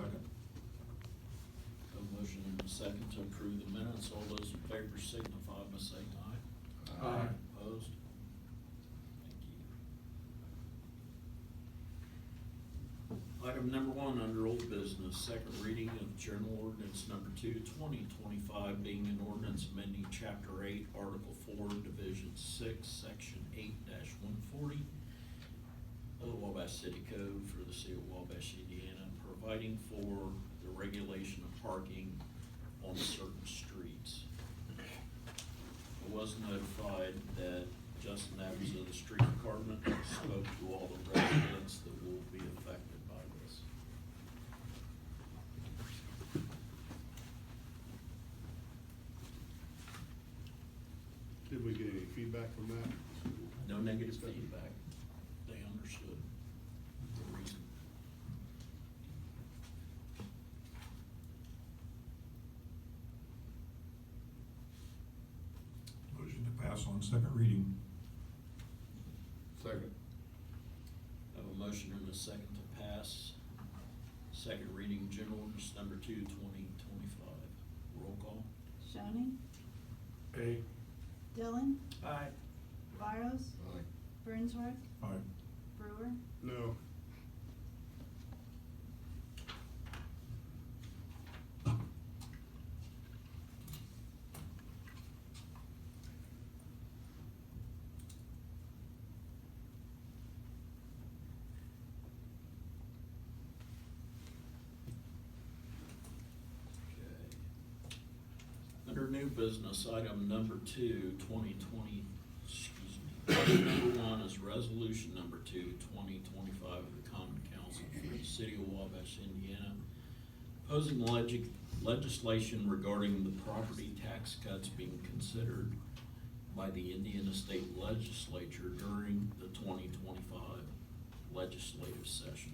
Second. A motion and a second to approve the minutes. All those in favor signify by saying aye. Aye. Opposed? Thank you. Item number one under old business, second reading of general ordinance number 2/2025, being an ordinance amending chapter 8, article 4, division 6, section 8-140 of the Wabash City Code for the city of Wabash, Indiana, providing for the regulation of parking on certain streets. I was notified that Justin Evans of the street department spoke to all the residents that will be affected by this. Did we get any feedback from that? No negative feedback. They understood the reason. Motion to pass on second reading. Second. I have a motion and a second to pass second reading general ordinance number 2/2025. Roll call. Shoney, Aye. Dillon, Aye. Biros, Aye. Brinsworth, Aye. Brewer, No. Okay. Under new business, item number 2020, excuse me. Item number 1 is resolution number 2025 of the Common Council for the City of Wabash, Indiana, opposing legislation regarding the property tax cuts being considered by the Indiana State Legislature during the 2025 legislative session.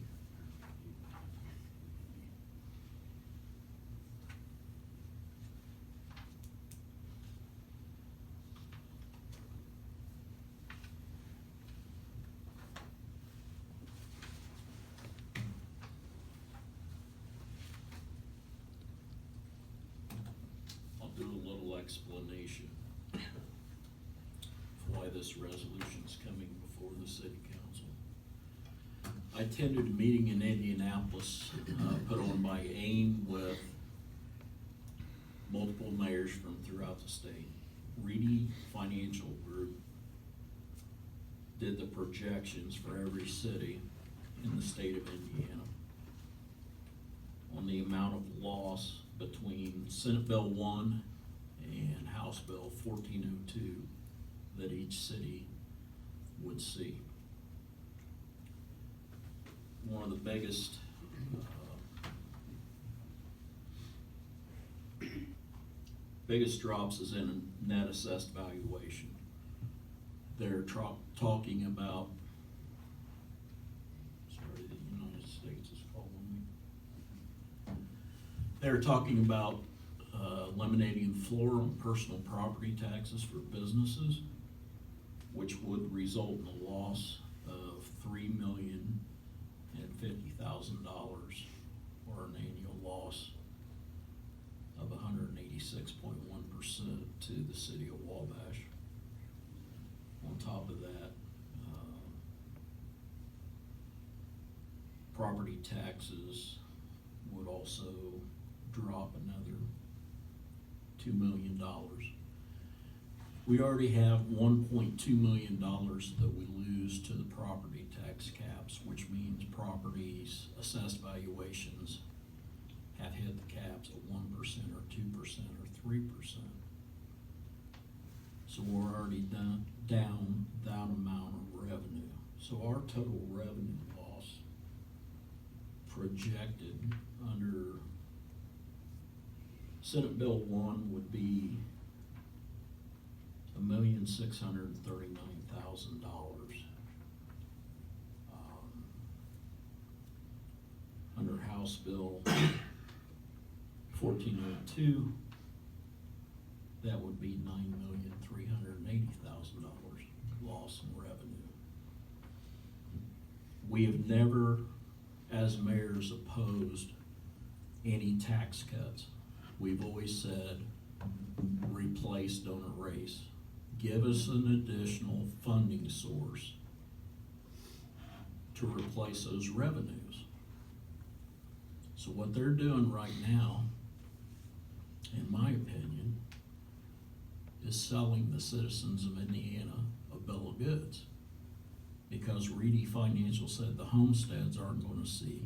I'll do a little explanation of why this resolution's coming before the city council. I attended a meeting in Indianapolis, put on by AIM with multiple mayors from throughout the state. Reedy Financial Group did the projections for every city in the state of Indiana on the amount of loss between Senate Bill 1 and House Bill 1402 that each city would see. One of the biggest drops is in net assessed valuation. They're talking about, sorry, the United States is calling me. They're talking about eliminating floor on personal property taxes for businesses, which would result in a loss of $3,050,000, or an annual loss of 186.1% to the city of Wabash. On top of that, property taxes would also drop another $2 million. We already have $1.2 million that we lose to the property tax caps, which means properties' assessed valuations have hit the caps at 1% or 2% or 3%. So we're already down that amount of revenue. So our total revenue loss projected under Senate Bill 1 would be $1,639,000. Under House Bill 1402, that would be $9,380,000 loss in revenue. We have never, as mayors, opposed any tax cuts. We've always said, replace, don't erase. Give us an additional funding source to replace those revenues. So what they're doing right now, in my opinion, is selling the citizens of Indiana a bill of goods. Because Reedy Financial said the homesteads aren't gonna see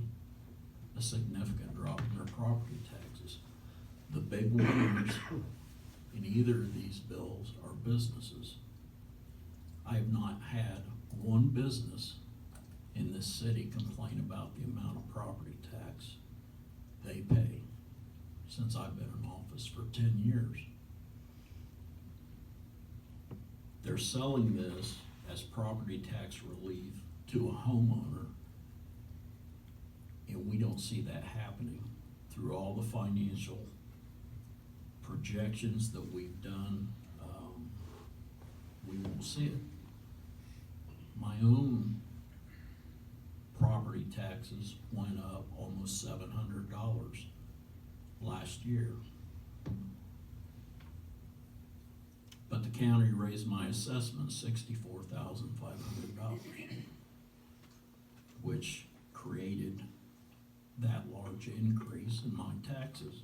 a significant drop in their property taxes. The big winners in either of these bills are businesses. I have not had one business in this city complain about the amount of property tax they pay since I've been in office for 10 years. They're selling this as property tax relief to a homeowner, and we don't see that happening through all the financial projections that we've done. We won't see it. My own property taxes went up almost $700 last year. But the county raised my assessment $64,500, which created that large increase in my taxes.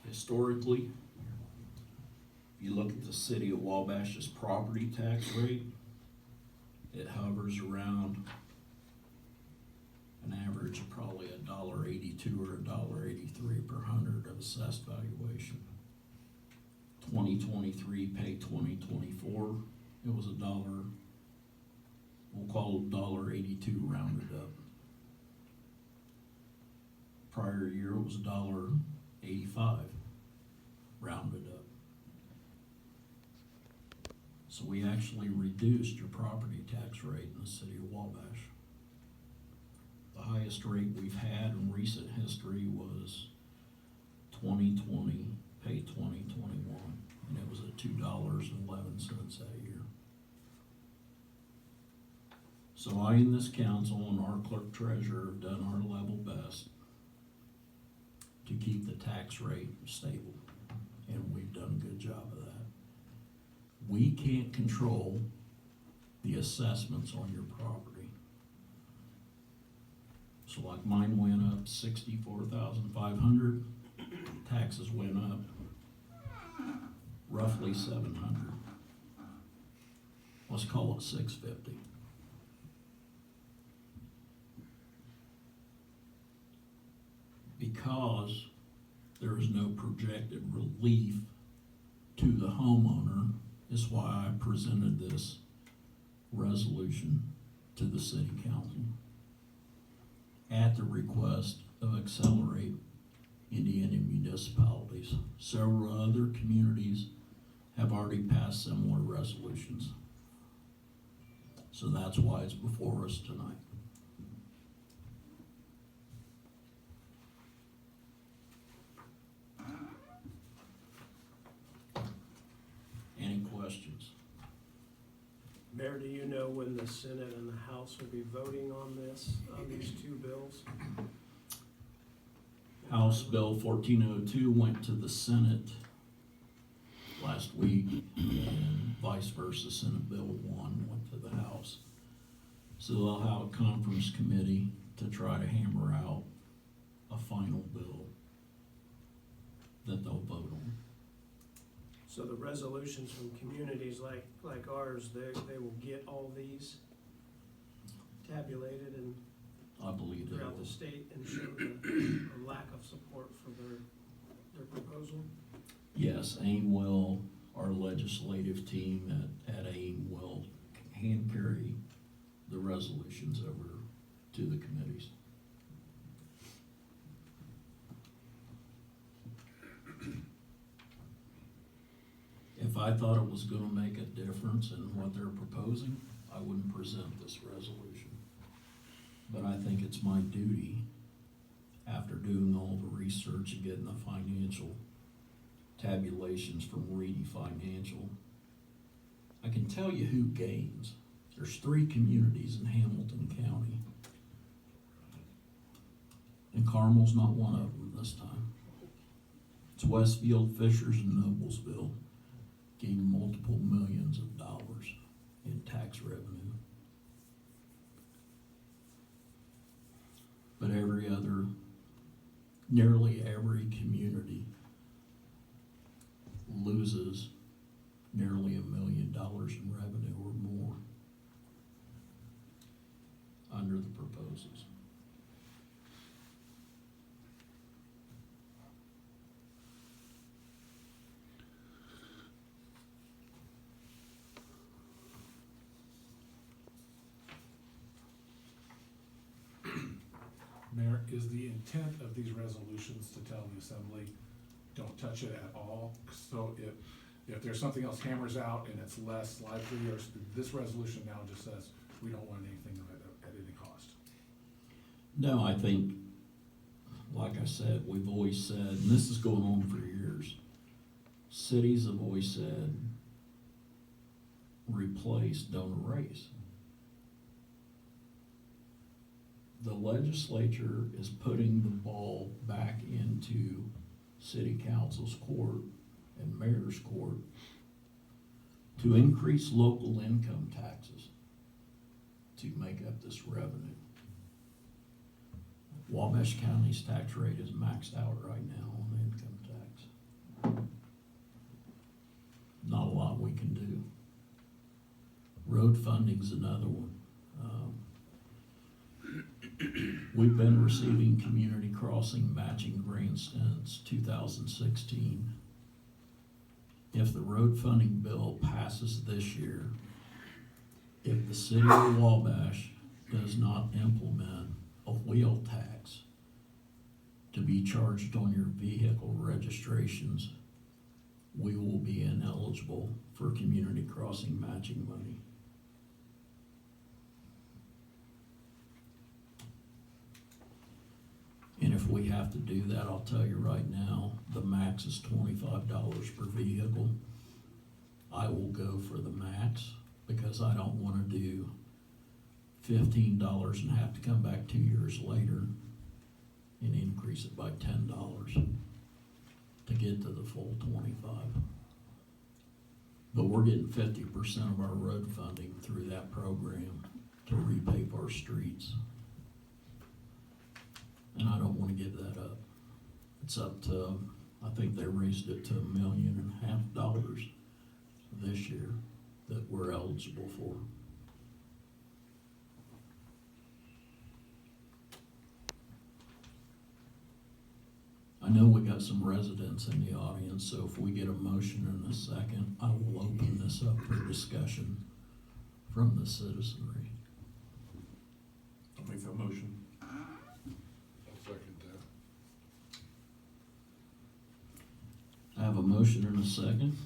Historically, if you look at the city of Wabash's property tax rate, it hovers around an average of probably $1.82 or $1.83 per hundred of assessed valuation. 2023 paid 2024, it was we'll call it $1.82 rounded up. Prior year it was $1.85 rounded up. So we actually reduced your property tax rate in the city of Wabash. The highest rate we've had in recent history was 2020 paid 2021, and it was at $2.11 that year. So I and this council and our clerk treasurer have done our level best to keep the tax rate stable, and we've done a good job of that. We can't control the assessments on your property. So like mine went up 64,500, taxes went up roughly 700. Let's call it 650. Because there is no projected relief to the homeowner, is why I presented this resolution to the city council at the request of Accelerate Indiana Municipalities. Several other communities have already passed similar resolutions. So that's why it's before us tonight. Any questions? Mayor, do you know when the Senate and the House will be voting on this, on these two bills? House Bill 1402 went to the Senate last week, and vice versa, Senate Bill 1 went to the House. So they'll have a conference committee to try to hammer out a final bill that they'll vote on. So the resolutions from communities like ours, they will get all these tabulated and I believe they throughout the will. state and show the lack of support for their proposal? Yes, AIM will, our legislative team at AIM will hand carry the resolutions over to the committees. If I thought it was gonna make a difference in what they're proposing, I wouldn't present this resolution. But I think it's my duty, after doing all the research and getting the financial tabulations from Reedy Financial, I can tell you who gains. There's 3 communities in Hamilton County Carmel's not one of them this time. It's Westfield, Fishers, and Noblesville gained multiple millions of dollars in tax revenue. But nearly every community loses nearly $1 million in revenue or more under the proposals. Mayor, is the intent of these resolutions to tell the assembly, don't touch it at all? So if there's something else hammers out and it's less likely, or this resolution now just says, we don't want anything of it at any cost? No, I think, like I said, we've always said, and this is going on for years, cities have always said, replace, don't erase. The legislature is putting the ball back into city council's court and mayor's court to increase local income taxes to make up this revenue. Wabash County's tax rate is maxed out right now on income tax. Not a lot we can do. Road funding's another one. We've been receiving community crossing matching grants since 2016. If the road funding bill passes this year, if the city of Wabash does not implement a wheel tax to be charged on your vehicle registrations, we will be ineligible for community crossing matching money. And if we have to do that, I'll tell you right now, the max is $25 per vehicle. I will go for the max because I don't want to do $15 and have to come back 2 years later and increase it by $10 to get to the full 25. But we're getting 50% of our road funding through that program to repave our streets. And I don't want to give that up. It's up to, I think they raised it to $1.5 million this year that we're eligible for. I know we got some residents in the audience, so if we get a motion in a second, I will open this up for discussion from the citizenry. I'll make that motion. I'll second that. I have a motion and a second.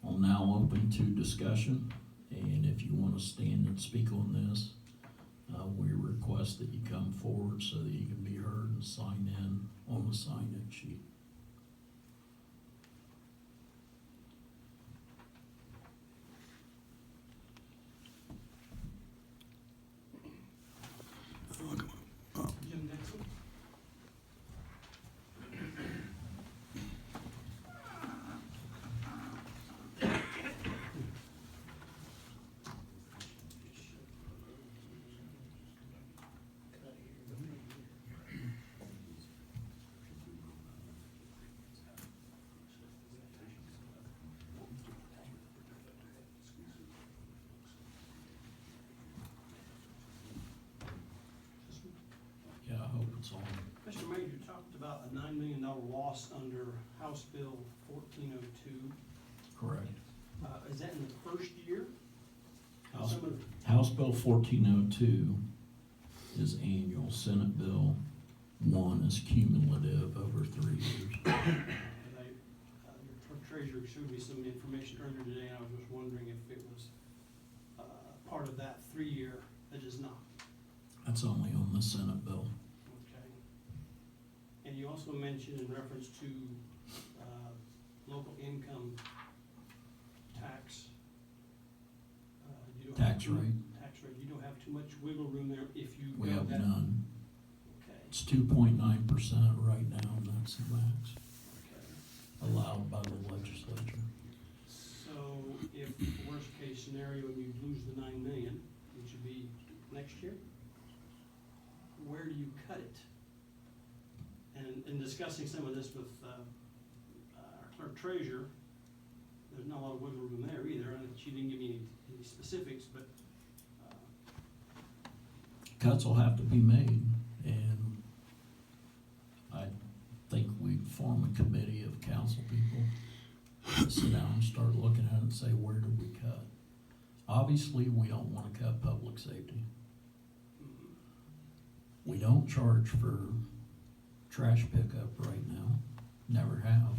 I'll now open to discussion, and if you want to stand and speak on this, we request that you come forward so that you can be heard and sign in on the sign-in sheet. Jim Dixon. Yeah, I hope it's on. Mr. Mayor, you talked about a $9 million loss under House Bill 1402. Correct. Is that in the first year? House, Some of- House Bill 1402 is annual. Senate Bill 1 is cumulative over 3 years. Your treasurer showed me some information earlier today, and I was just wondering if it was part of that 3-year that is not. That's only on the Senate bill. Okay. And you also mentioned in reference to local income tax. You don't have Tax too- rate. Tax rate. You don't have too much wiggle room there if you. We go have that- none. It's 2.9% right now, and that's the max Okay. allowed by the legislature. So if worst case scenario, you lose the 9 million, which would be next year, where do you cut it? And in discussing some of this with our clerk treasurer, there's not a lot of wiggle room there either, and she didn't give me any specifics, but Cuts will have to be made, and I think we'd form a committee of council people to sit down and start looking at it and say, where do we cut? Obviously, we don't wanna cut public safety. We don't charge for trash pickup right now, never have.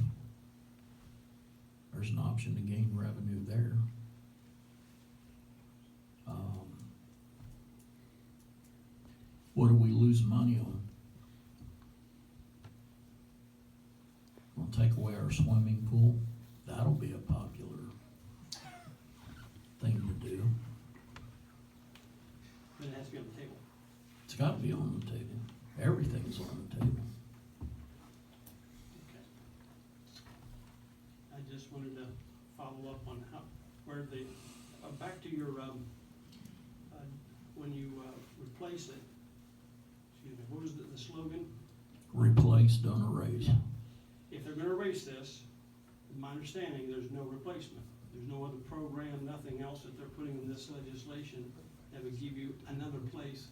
There's an option to gain revenue there. What do we lose money on? We'll take away our swimming pool, that'll be a popular thing to do. then it has to be on the table. It's gotta be on the table, everything's on the table. Okay. I just wanted to follow up on where the, back to your, when you replace it, excuse me, what was the slogan? Replace, don't erase. If they're gonna erase this, in my understanding, there's no replacement. There's no other program, nothing else that they're putting in this legislation that would give you another place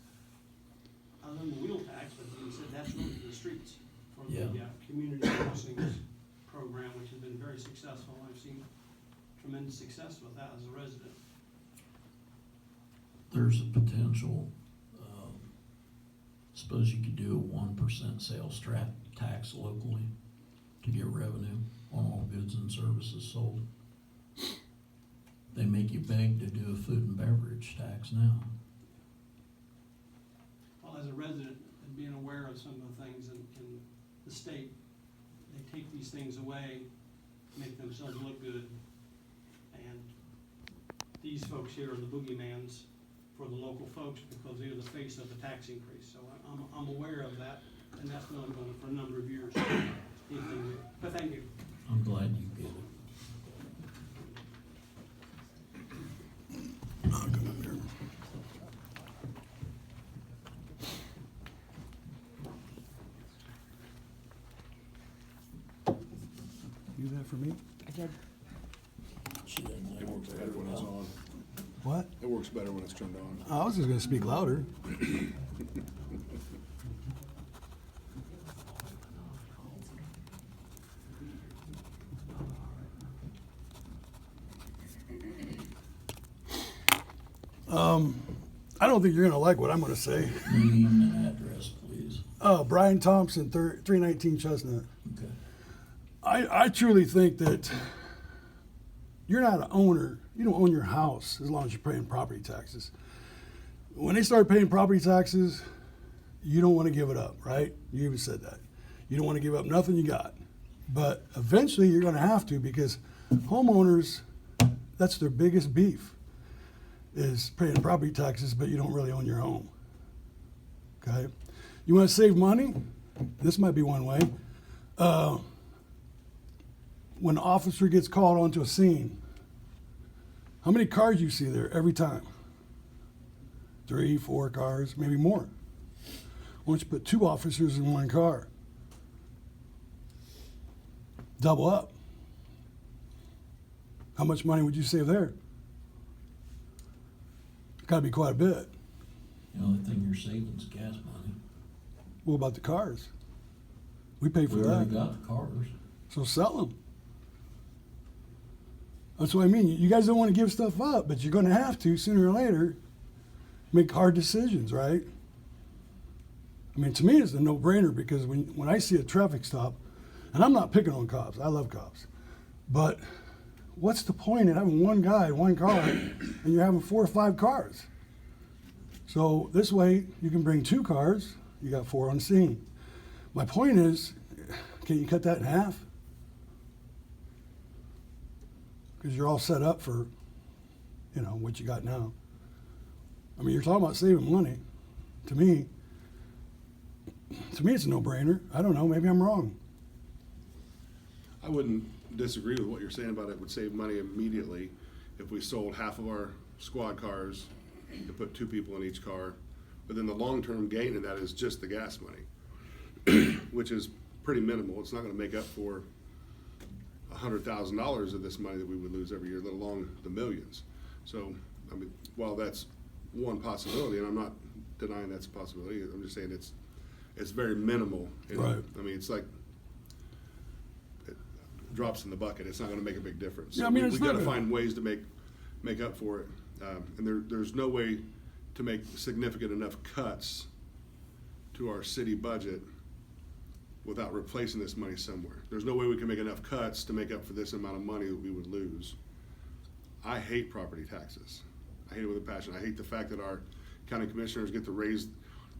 other than the wheel tax, but you said that's going to the streets for the Yeah. community crossings program, which has been very successful. I've seen tremendous success with that as a resident. There's a potential, suppose you could do a 1% sales tax locally to get revenue on all goods and services sold. They make you beg to do a food and beverage tax now. Well, as a resident, and being aware of some of the things in the state, they take these things away, make themselves look good. And these folks here are the boogeyman's for the local folks because they're the face of the tax increase. So I'm aware of that, and that's been ongoing for a number of years. Anything new. But thank you. I'm glad you get it. You that for me? She doesn't It like works it better very when it's well. on. What? It works better when it's turned on. I was just gonna speak louder. I don't think you're gonna like what I'm gonna say. Name and address, please. Brian Thompson, 319 Chestnut. Okay. I truly think that you're not an owner. You don't own your house as long as you're paying property taxes. When they start paying property taxes, you don't want to give it up, right? You even said that. You don't want to give up nothing you got. But eventually you're going to have to because homeowners, that's their biggest beef, is paying property taxes, but you don't really own your home. Okay? You want to save money? This might be one way. When an officer gets called onto a scene, how many cars you see there every time? 3, 4 cars, maybe more. Why don't you put 2 officers in 1 car? Double up. How much money would you save there? Gotta be quite a bit. The only thing you're saving is gas money. What about the cars? We pay for We already that. got the cars. So sell them. That's what I mean. You guys don't want to give stuff up, but you're going to have to sooner or later make hard decisions, right? I mean, to me, it's a no-brainer because when I see a traffic stop, and I'm not picking on cops, I love cops, but what's the point in having one guy, 1 car, and you're having 4 or 5 cars? So this way, you can bring 2 cars, you got 4 on scene. My point is, can you cut that in half? Because you're all set up for, what you got now. I mean, you're talking about saving money. To me, to me, it's a no-brainer. I don't know, maybe I'm wrong. I wouldn't disagree with what you're saying about it would save money immediately if we sold half of our squad cars to put 2 people in each car. But then the long-term gain in that is just the gas money, which is pretty minimal. It's not gonna make up for $100,000 of this money that we would lose every year, let alone the millions. So, I mean, while that's one possibility, and I'm not denying that's a possibility, I'm just saying it's very minimal. And, Right. I mean, it's like, it drops in the bucket. It's not gonna make a big difference. Yeah, I mean, We it's gotta not gonna- find ways to make up for it. And there's no way to make significant enough cuts to our city budget without replacing this money somewhere. There's no way we can make enough cuts to make up for this amount of money that we would lose. I hate property taxes. I hate it with a passion. I hate the fact that our county commissioners get to raise,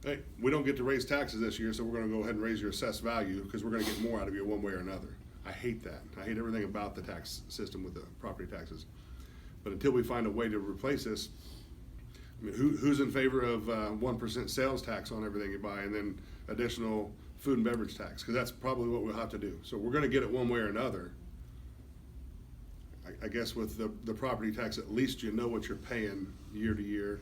hey, we don't get to raise taxes this year, so we're gonna go ahead and raise your assessed value because we're gonna get more out of you one way or another. I hate that. I hate everything about the tax system with the property taxes. But until we find a way to replace this, I mean, who's in favor of 1% sales tax on everything you buy and then additional food and beverage tax? Because that's probably what we'll have to do. So we're gonna get it one way or another. I guess with the property tax, at least you know what you're paying year to year,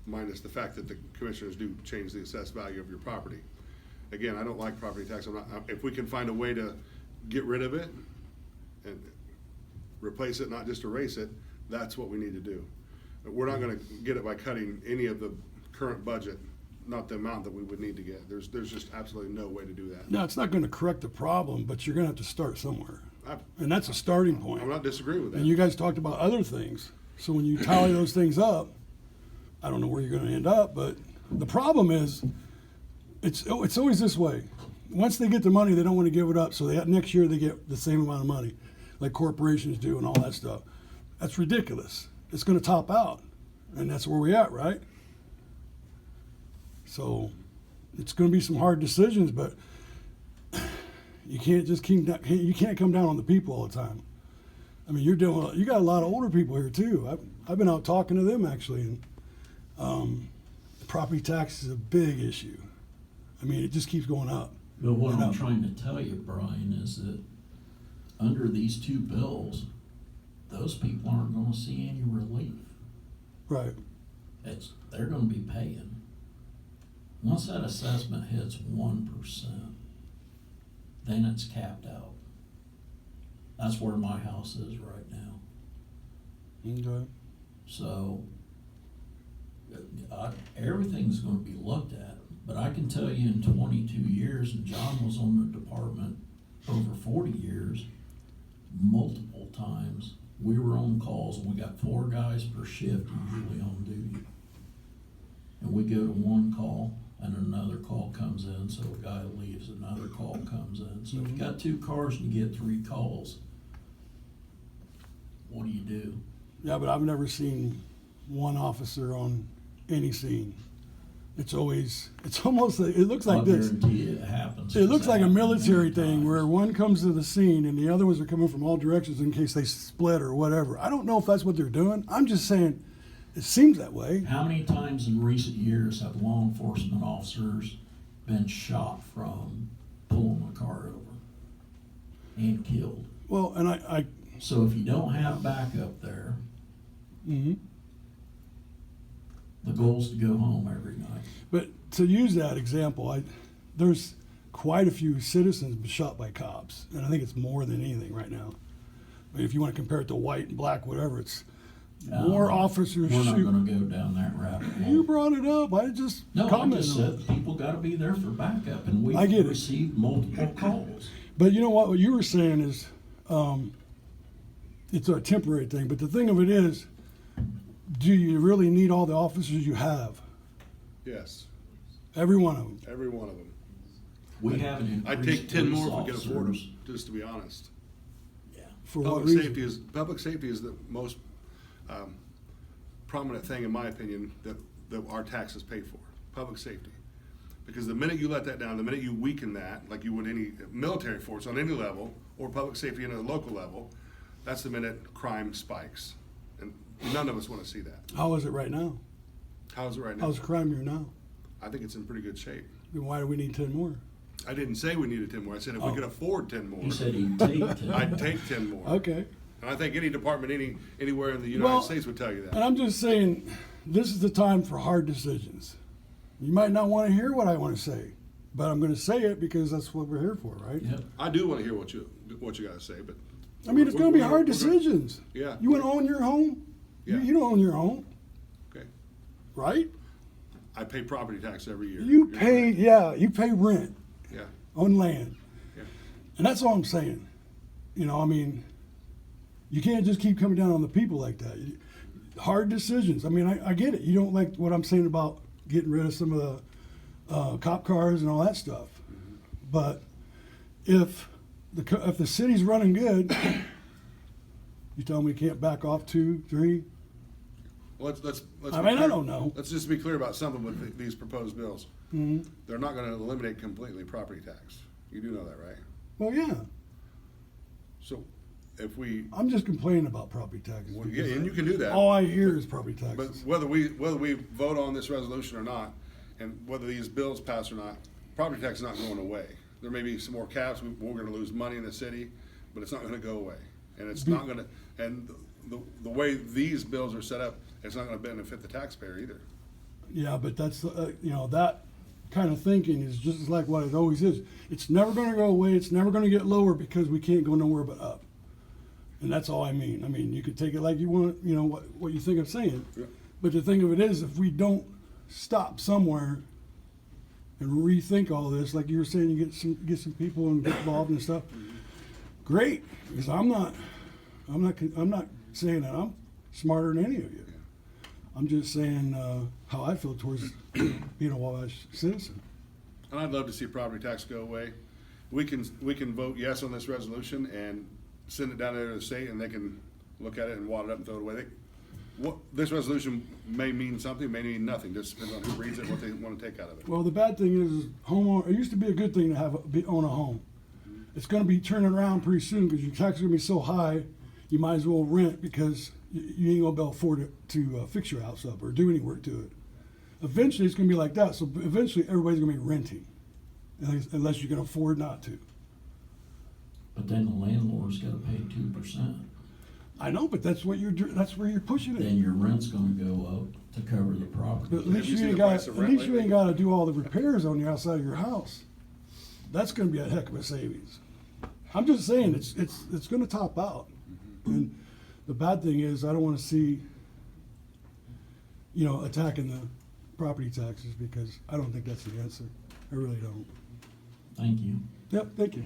minus the fact that the commissioners do change the assessed value of your property. Again, I don't like property tax. If we can find a way to get rid of it and replace it, not just erase it, that's what we need to do. We're not gonna get it by cutting any of the current budget, not the amount that we would need to get. There's just absolutely no way to do that. No, it's not gonna correct the problem, but you're gonna have to start somewhere. I- And that's a starting point. I'm not disagreeing with that. And you guys talked about other things. So when you tally those things up, I don't know where you're gonna end up, but the problem is, it's always this way. Once they get the money, they don't wanna give it up, so next year they get the same amount of money, like corporations do and all that stuff. That's ridiculous. It's gonna top out, and that's where we're at, right? So, it's gonna be some hard decisions, but you can't just you can't come down on the people all the time. I mean, you got a lot of older people here too. I've been out talking to them actually, and property tax is a big issue. I mean, it just keeps going up. But what And I'm up. trying to tell you, Brian, is that under these 2 bills, those people aren't gonna see any relief. Right. They're gonna be paying. Once that assessment hits 1%, then it's capped out. That's where my house is right now. Okay. So, everything's gonna be looked at, but I can tell you in 22 years, and John was on the department over 40 years, multiple times, we were on calls, and we got 4 guys per shift usually on duty. And we go to one call, and another call comes in, so a guy leaves, another call comes in. So if you got 2 cars and you get 3 calls, what do you do? Yeah, but I've never seen one officer on any scene. It's almost like, it looks like I'll this. guarantee you it happens. It looks like a It's happened military many thing times. where one comes to the scene and the other ones are coming from all directions in case they split or whatever. I don't know if that's what they're doing. I'm just saying, it seems that way. How many times in recent years have law enforcement officers been shot from pulling a car over and killed? Well, and I So if you don't have backup there, mhm. the goal's to go home every night. But to use that example, there's quite a few citizens shot by cops, and I think it's more than anything right now. I mean, if you want to compare it to white and black, whatever, it's more officers We're not shoot. gonna go down that rabbit hole. You brought it up. I just No, I commented just on said it. people gotta be there for backup, and I get we've it. received multiple calls. But you know what you were saying is, it's a temporary thing. But the thing of it is, do you really need all the officers you have? Yes, Every one of them. every one of them. We haven't I'd increased take 10 more police if we could afford them, officers. just to be honest. Yeah. For what reason? Public safety is the most prominent thing, in my opinion, that our taxes pay for, public safety. Because the minute you let that down, the minute you weaken that, like you would any military force on any level, or public safety at a local level, that's the minute crime spikes. And none of us want to see that. How is it right now? How is it right now? How's crime here now? I think it's in pretty good shape. Then why do we need 10 more? I didn't say we needed 10 more. I said if we Oh. could afford 10 more, He said he'd take 10. I'd take 10 more. Okay. And I think any department, anywhere in the Well, United States would tell you And that. I'm just saying, this is the time for hard decisions. You might not want to hear what I want to say, but I'm going to say it because that's what we're here for, right? Yep. I do want to hear what you got to say, but. I mean, it's going to be hard we're gonna- decisions. Yeah. You want to own your home? Yeah. You don't own your home, Okay. right? I pay property tax every year. You You're pay, correct. yeah, you pay rent Yeah. on land. Yeah. And that's all I'm saying. You know, I mean, you can't just keep coming down on the people like that. Hard decisions. I mean, I get it. You don't like what I'm saying about getting rid of some of the cop cars and all that stuff. But if the city's running good, you tell me we can't back off 2, 3. Well, let's. I be mean, I clear- don't know. Let's just be clear about something with these proposed bills. Mhm. They're not going to eliminate completely property tax. You do know that, right? Well, yeah. So if we, I'm just complaining about property taxes. well, yeah, because and you can do that. All I hear is property But taxes. whether we vote on this resolution or not, and whether these bills pass or not, property tax is not going away. There may be some more caps, we're gonna lose money in the city, but it's not gonna go away. And it's not gonna, and the way these bills are set up, it's not gonna benefit the taxpayer either. Yeah, but that's, you know, that kind of thinking is just like what it always is. It's never gonna go away, it's never gonna get lower because we can't go nowhere but up. And that's all I mean. I mean, you could take it like you want, you know, what you think I'm saying. Yeah. But the thing of it is, if we don't stop somewhere and rethink all this, like you were saying, you get some people and get involved and stuff, great, because I'm not saying that I'm smarter than any of you. I'm just saying how I feel towards being a Wabash citizen. And I'd love to see property tax go away. We can vote yes on this resolution and send it down there to the state, and they can look at it and wad it up and throw it away. This resolution may mean something, may mean nothing, just depends on who reads it, what they want to take out of it. Well, the bad thing is homeowner. It used to be a good thing to own a home. It's going to be turning around pretty soon because your taxes are going to be so high. You might as well rent because you ain't going to be able to afford it to fix your house up or do any work to it. Eventually, it's going to be like that. So eventually, everybody's going to be renting, unless you can afford not to. But then the landlord's gotta pay 2%. I know, but that's where you're pushing it. Then your rent's gonna go up to cover the property. But at Have least you you seen ain't the got. price of At rent least you lately? ain't got to do all the repairs on the outside of your house. That's going to be a heck of a savings. I'm just saying it's going to top out. And the bad thing is I don't want to see, you know, attacking the property taxes because I don't think that's the answer. I really don't. Thank you. Yep. Thank you.